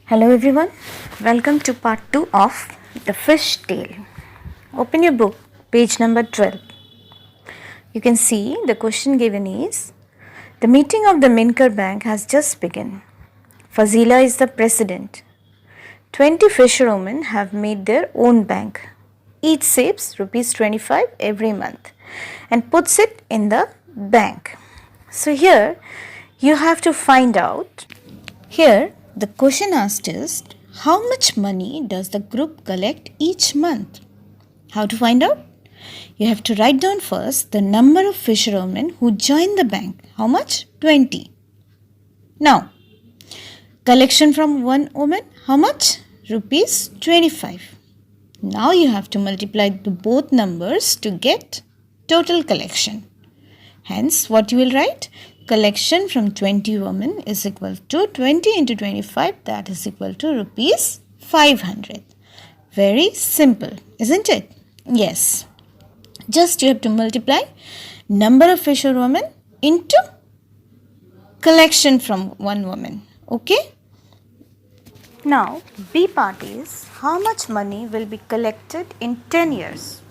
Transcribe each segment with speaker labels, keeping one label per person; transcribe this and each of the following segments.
Speaker 1: Hello everyone, welcome to part 2 of The Fish Tale. Open your book, page number 12. You can see the question given is, the meeting of the Minker Bank has just begun. Fazila is the president. 20 fisherwomen have made their own bank. Each saves rupees 25 every month and puts it in the bank. So here you have to find out. Here the question asked is, how much money does the group collect each month? How to find out? You have to write down first the number of fisherwomen who join the bank. How much? 20. Now, collection from one woman, how much? Rupees 25. Now you have to multiply both numbers to get total collection. Hence, what you will write? Collection from 20 women is equal to 20 into 25, that is equal to rupees 500. Very simple, isn't it? Yes. Just you have to multiply number of fisherwomen into collection from one woman. Okay? Now, B part is, how much money will be collected in 10 years?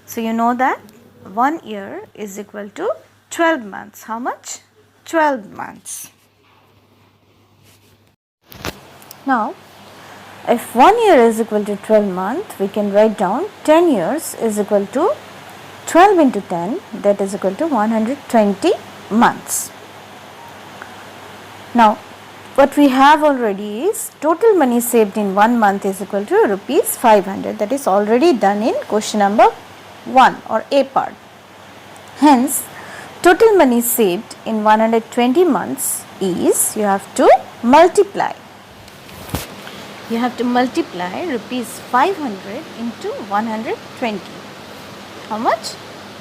Speaker 1: So, you know that 1 year is equal to 12 months. How much? 12 months. Now, if 1 year is equal to 12 months, we can write down 10 years is equal to 12 into 10, that is equal to 120 months. Now, what we have already is total money saved in 1 month is equal to rupees 500. That is already done in question number 1 or A part. Hence, total money saved in 120 months is, you have to multiply. You have to multiply rupees 500 into 120. How much?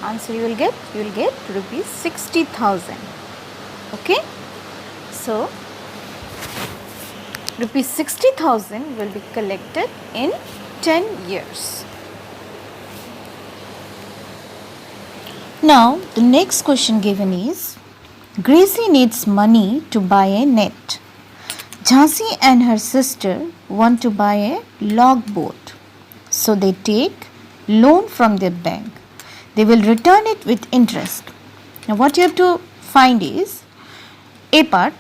Speaker 1: Answer you will get? You will get rupees 60,000. Okay? So, rupees 60,000 will be collected in 10 years. Now, the next question given is, Gracie needs money to buy a net. Jhansi and her sister want to buy a log boat. So, they take loan from their bank. They will return it with interest. Now, what you have to find is, A part,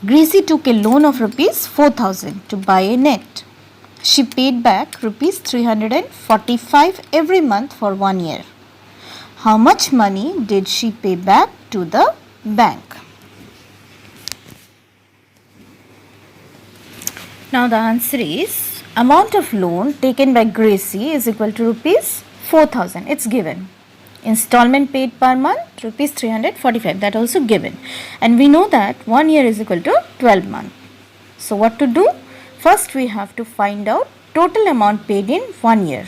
Speaker 1: Gracie took a loan of rupees 4,000 to buy a net. She paid back rupees 345 every month for 1 year. How much money did she pay back to the bank? Now the answer is, amount of loan taken by Gracie is equal to rupees 4,000. It's given. Installment paid per month rupees 345, that also given. And we know that 1 year is equal to 12 months. So what to do? First we have to find out total amount paid in 1 year.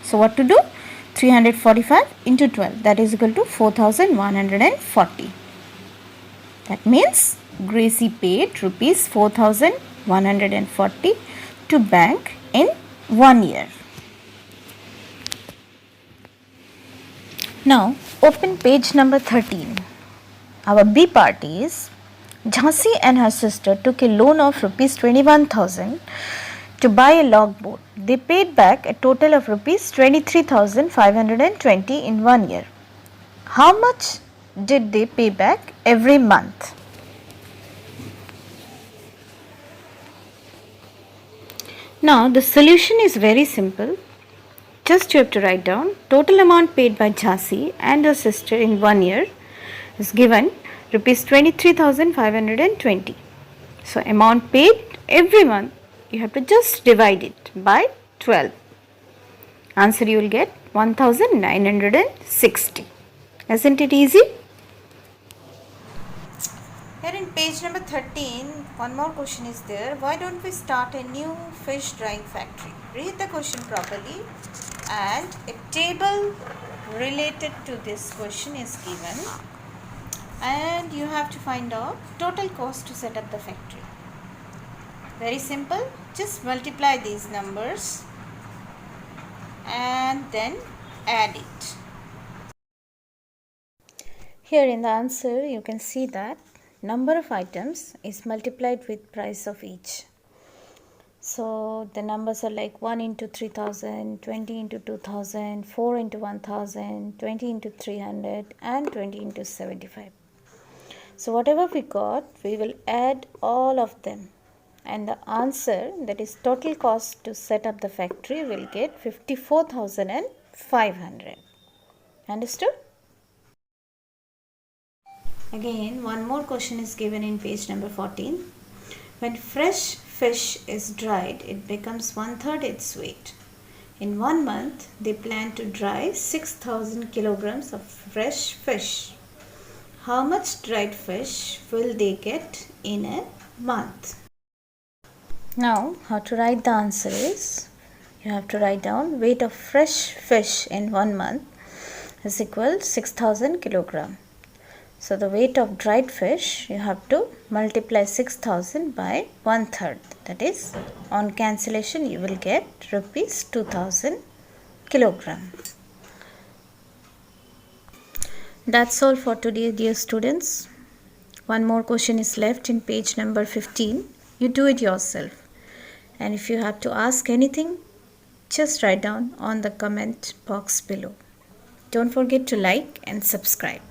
Speaker 1: So what to do? 345 into 12, that is equal to 4,140. That means Gracie paid rupees 4,140 to bank in 1 year. Now, open page number 13. Our B part is, Jhansi and her sister took a loan of rupees 21,000 to buy a log boat. They paid back a total of rupees 23,520 in 1 year. How much did they pay back every month? Now, the solution is very simple. Just you have to write down total amount paid by Jhansi and her sister in 1 year is given rupees 23,520. So, amount paid every month, you have to just divide it by 12. Answer you will get 1,960. Isn't it easy? Here in page number 13, one more question is there. Why don't we start a new fish drying factory? Read the question properly, and a table related to this question is given, and you have to find out total cost to set up the factory. Very simple. Just multiply these numbers and then add it. Here in the answer you can see that number of items is multiplied with price of each. So the numbers are like 1 into 3000, 20 into 2000, 4 into 1000, 20 into 300 and 20 into 75. So whatever we got, we will add all of them, and the answer, that is total cost to set up the factory, will get 54,500. Understood? Again, one more question is given in page number 14. When fresh fish is dried, it becomes 1/3 its weight. In 1 month, they plan to dry 6,000 kilograms of fresh fish. How much dried fish will they get in a month? Now, how to write the answer is, you have to write down weight of fresh fish in 1 month is equal 6,000 kilogram. So the weight of dried fish, you have to multiply 6,000 by 1/3. That is, on cancellation you will get rupees 2,000 kilogram. That's all for today, dear students. One more question is left in page number 15. You do it yourself. And if you have to ask anything, just write down on the comment box below. Don't forget to like and subscribe.